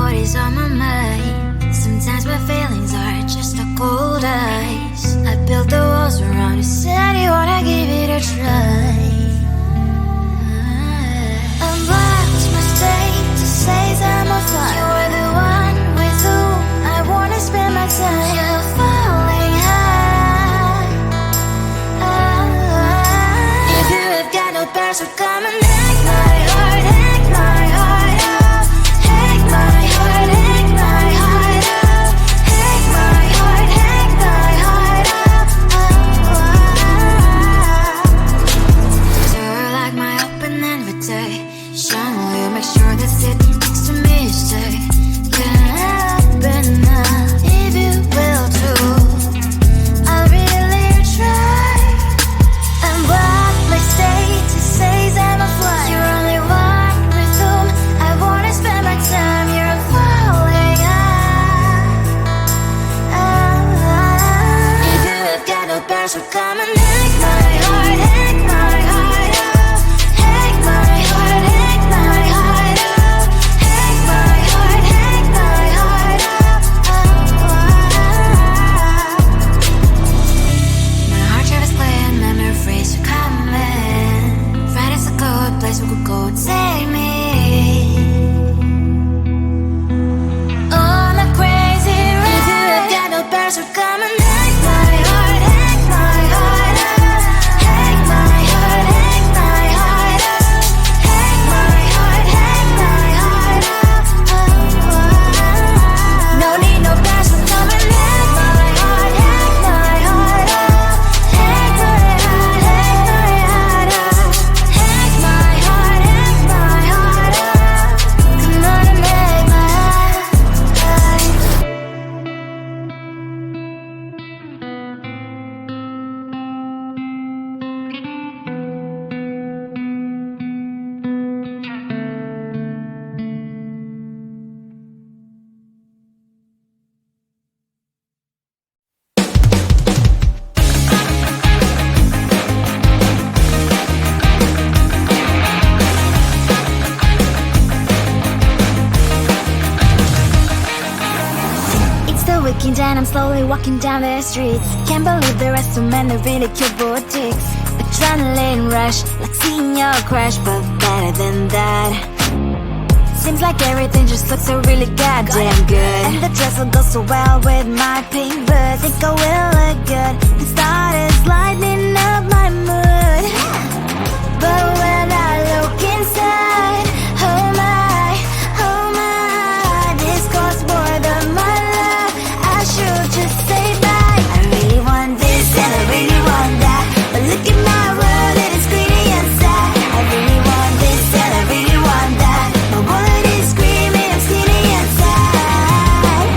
what is on my mind. Sometimes my feelings are just a cold ice. I built the walls around you, said you wanna give it a try. I'm lost my state to say I'm a fly. You're the one with whom I wanna spend my time. You're falling high. If you have got no parents, so come and hack my heart, hack my heart out. Hack my heart, hack my heart out. Hack my heart, hack my heart out. You're like my open invitation. Will you make sure that sit next to me stay? Can happen now if you will too. I'll really try. And what my state to say I'm a fly. You're only one with whom I wanna spend my time. You're falling high. If you have got no parents, so come and hack my heart, hack my heart out. Hack my heart, hack my heart out. Hack my heart, hack my heart out. My heart travels playing memories are coming. Friday's a good place we could go, take me on a crazy ride. If you have got no parents, so come and hack my heart, hack my heart out. Hack my heart, hack my heart out. Hack my heart, hack my heart out. No need no parents, so come and hack my heart, hack my heart out. Hack my heart, hack my heart out. Hack my heart, hack my heart out. Come on and make my heart. It's the weekend and I'm slowly walking down the streets. Can't believe there are so many really cute boutiques. Adrenaline rush, like seeing your crush, but better than that. Seems like everything just looks so really goddamn good. And the dress will go so well with my pink boots. Think I will look good. The start is lighting up my mood. But when I look inside, oh my, this costs more than my love. I should just say bye. I really want this and I really want that, but look at my world, it is pretty inside. I really want this and I really want that. My wallet is screaming, I'm skinny inside.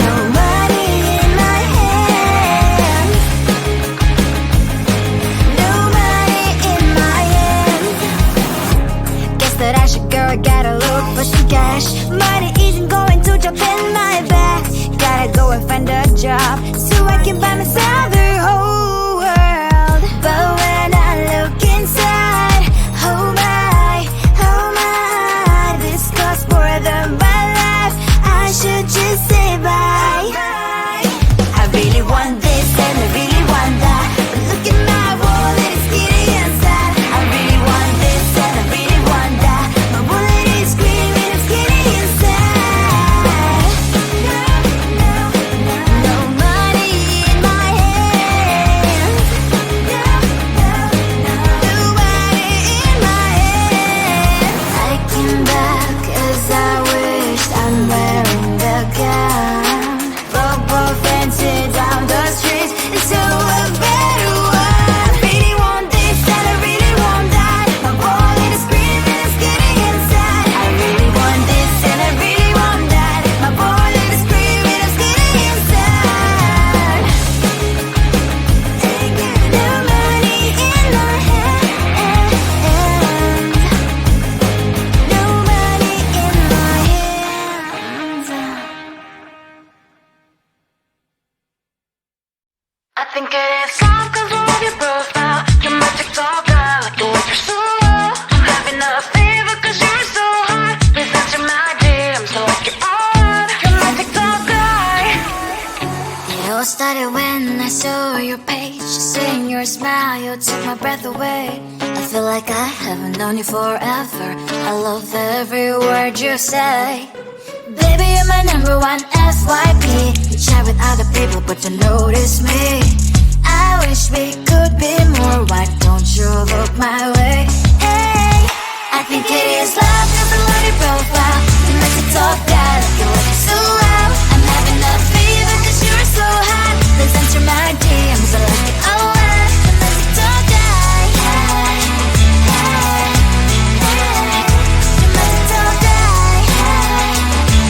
No money in my hand. No money in my hand. Guess that I should go, I gotta look for some cash. Money isn't going to jump in my bag. Gotta go and find a job so I can buy myself the whole world. But when I look inside, oh my, this costs more than my life. I should just say bye. I really want this and I really want that, but look at my wallet, it's skinny inside. I really want this and I really want that. My wallet is screaming, I'm skinny inside. No money in my hand. No money the way. I feel like I haven't known you forever. I love every word you say. Baby, you're my number one FYP. You chat with other people but don't notice me. I wish we could be more. Why don't you look my way? Hey, I think it is love, cause I love your profile. You make it talk bad, like you look so well. I'm having a fever cause you're so hot. Please enter my DMs, I like it a lot. You make it talk bad, hey, hey, hey. You make it talk bad, hey, hey,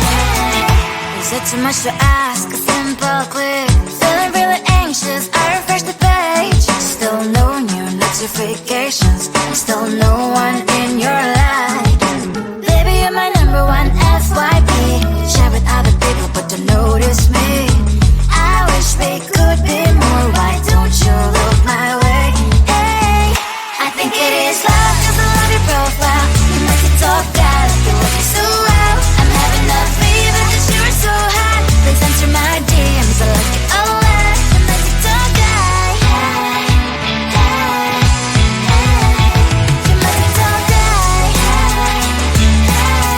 hey. Is it too much to ask? A simple click. Feeling really anxious, I refresh the page. Still no new notifications. Still no one in your life. Baby, you're my number one FYP. You chat with other people but don't notice me. I wish we could be more. Why don't you look my way? Hey, I think it is love cause I love your profile. You make it talk bad, like you look so well. I'm having a fever cause you're so hot. Please enter my DMs, I like it a lot. You make it talk bad, hey, hey, hey. You make it talk bad, hey, hey, hey.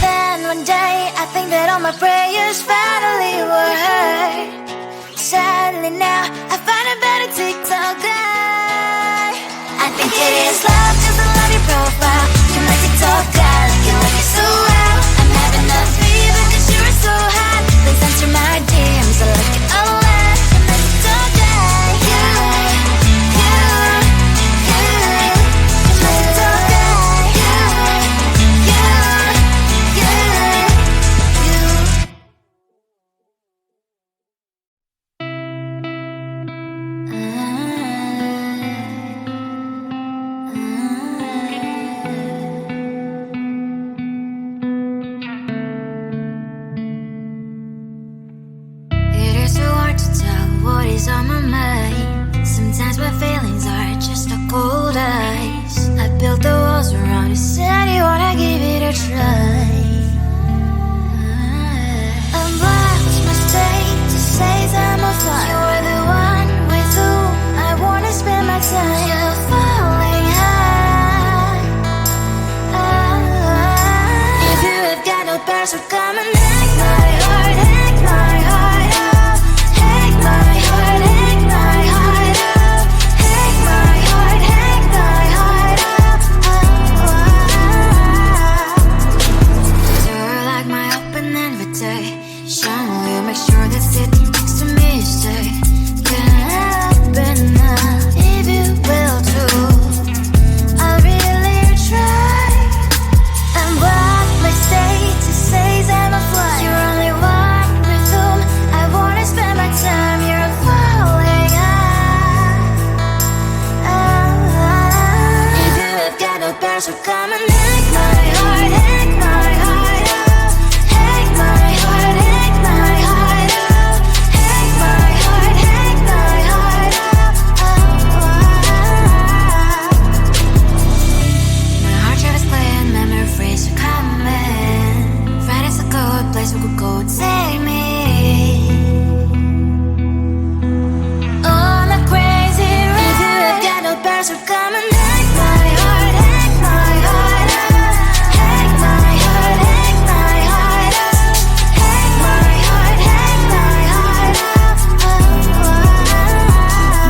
Then one day I think that all my prayers finally were heard. Sadly now I find a better TikTok guy. I think it is love cause I love your profile. You make it talk bad, like you look so well. I'm having a fever cause you're so hot. Please enter my DMs, I like it a lot. You make it talk bad, you, you, you. You make it talk bad, you, you, you, you. It is so hard to tell what is on my mind. Sometimes my feelings are just a cold ice. I built the walls around you, said you wanna give it a try. I'm lost, mistake to say I'm a fly. You're the one with whom I wanna spend my time. You're falling high. If you have got no powers, so come and hack my heart, hack my heart up. Hack my heart, hack my heart up. Hack my heart, hack my heart up. You're like my open invitation. Will you make sure that sitting next to me you stay? Can open up if you will too. I'll really try. And what my status says I'm a fly. You're only one with whom I wanna spend my time. You're falling high. If you have got no powers, so come and hack my heart, hack my heart up. Hack my heart, hack my heart up. Hack my heart, hack my heart up. My heart tries playing memory freeze, you're coming. Friday's a good place we could go, take me. On a crazy ride. If you have got no powers, so come and hack my heart, hack my heart up. Hack my heart, hack my heart up. Hack my heart, hack my heart up.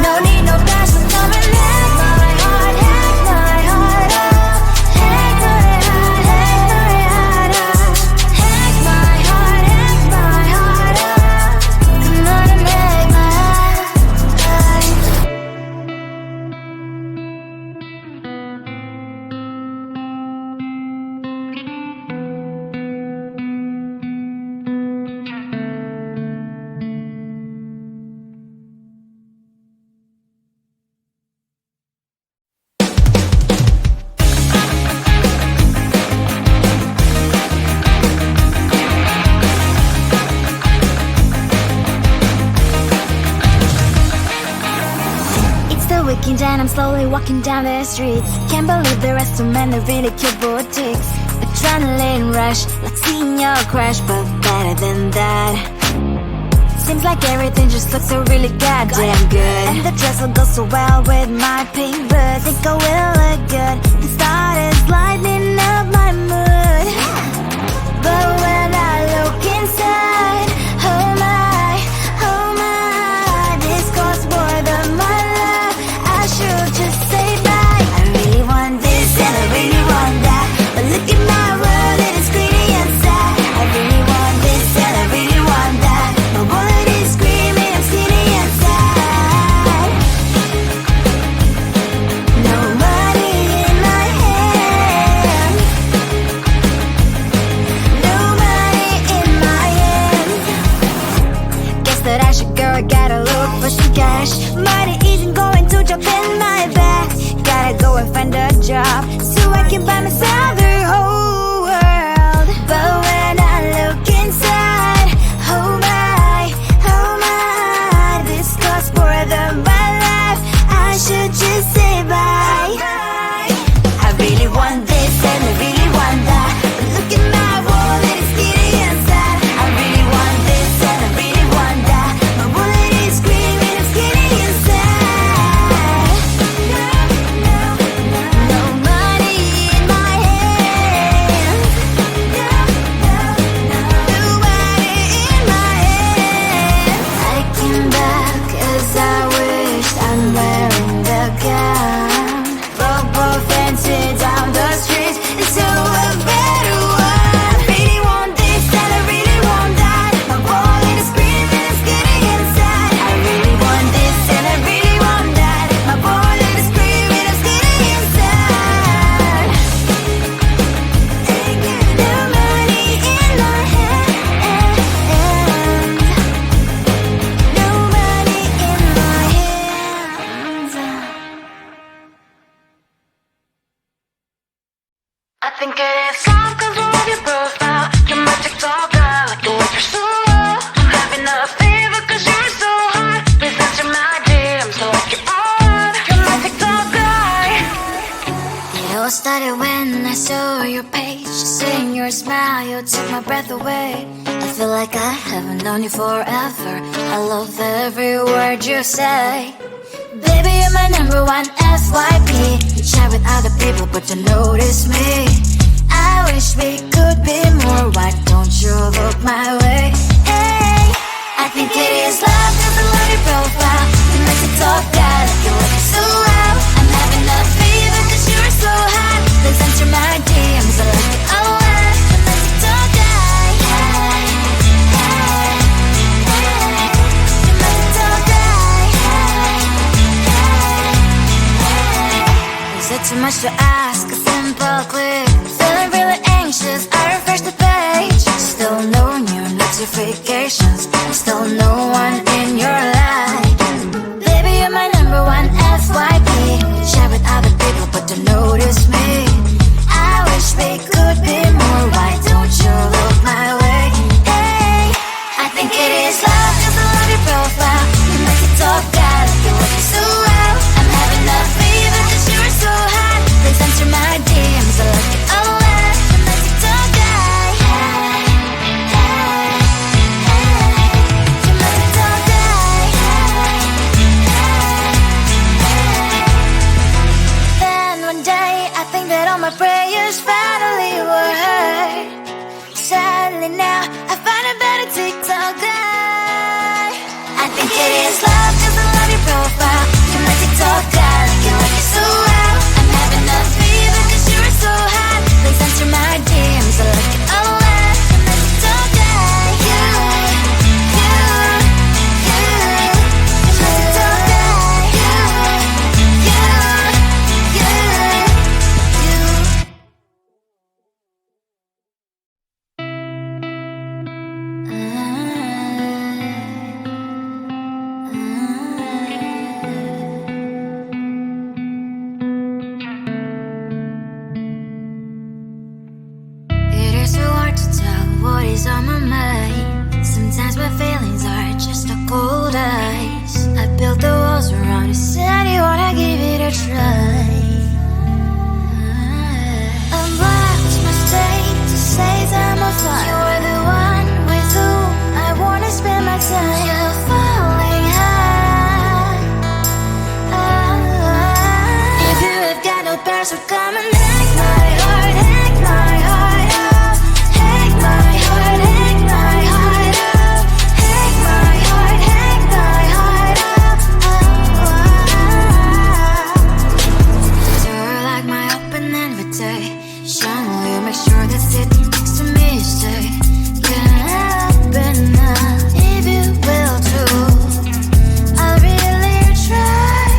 No need no powers, so come and hack my heart, hack my heart up. Hack my heart, hack my heart up. Hack my heart, hack my heart up. Come on and hack my heart. It's the weekend and I'm slowly walking down the streets. Can't believe there are so many really cute boutiques. Adrenaline rush, like seeing your crush, but better than that. Seems like everything just looks so really goddamn good. And the dress will go so well with my pink boots. Think I will look good and started lightening up my mood. But when I look inside, oh my, this costs more than my love. I should just say bye. I really want this and I really want that, but look at my world, it is greedy inside. I really want this and I really want that, my wallet is screaming, I'm skinny inside. No money in my hand, no money in my hand. Guess that I should go, I gotta look for some cash. Money isn't going to jump in my bag. Gotta go and find a job so I can buy myself the whole world. But when I look inside, oh my, this costs more than my life. I should just say bye. I really want this and I really want that, but look at my wallet, it's skinny inside. I really want this and I really want that, my wallet is screaming, I'm skinny inside. No money in my hand, no money in my hand. I came back as I wished, I'm wearing the gown. Robo fencing down the streets, it's so a better one. I really want this and I really want that, my wallet is screaming, it's getting inside. I really want this and I really want that, my wallet is screaming, it's getting inside. No money in my hand, no money in my hands. I think it is soft cause I love your profile. You're my TikTok guy, like the way you're so low. I'm having a fever cause you're so hot. Please answer my DMs, so like you're on. You're my TikTok guy. It all started when I saw your page. Seeing your smile, you took my breath away. I feel like I haven't known you forever. I love every word you say. Baby, you're my number one FYP. You chat with other people, but you notice me. I wish we could be more. Why don't you look my way? Hey, I think it is love cause I love your profile. You make me talk that like you're looking so well. I'm having a fever cause you're so hot. Please answer my DMs, I like it a lot. You make me talk that. You make me talk that. Is it too much to ask? A simple click. Feeling really anxious, I refresh the page. Still no new notifications, still no one in your life. Baby, you're my number one FYP. Share with other people, but don't notice me. I wish we could be more. Why don't you look my way? Hey, I think it is love cause I love your profile. You make it talk that like you're looking so well. I'm having a fever cause you're so hot. Please answer my DMs, I like it a lot. You make it talk that. You make it talk that. Then one day I think that all my prayers finally were heard. Sadly now I find a better TikTok guy. I think it is love cause I love your profile. You make it talk that like you like it so well. I'm having a fever cause you're so hot. Please answer my DMs, I like it a lot. You make it talk that. You make it talk that. You best, so come and hack my heart, hack my heart out. Hack my heart, hack my heart out. Hack my heart, hack my heart out. Door like my open invitation. Will you make sure that sitting next to me stay? Yeah, open up if you will too. I'll really try.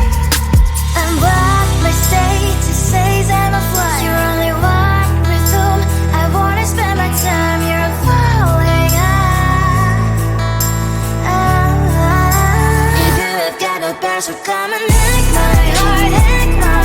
And what my status says I'm a fly. You're only one with whom I wanna spend my time. You're falling out. If you have got no best, so come and hack my heart, hack my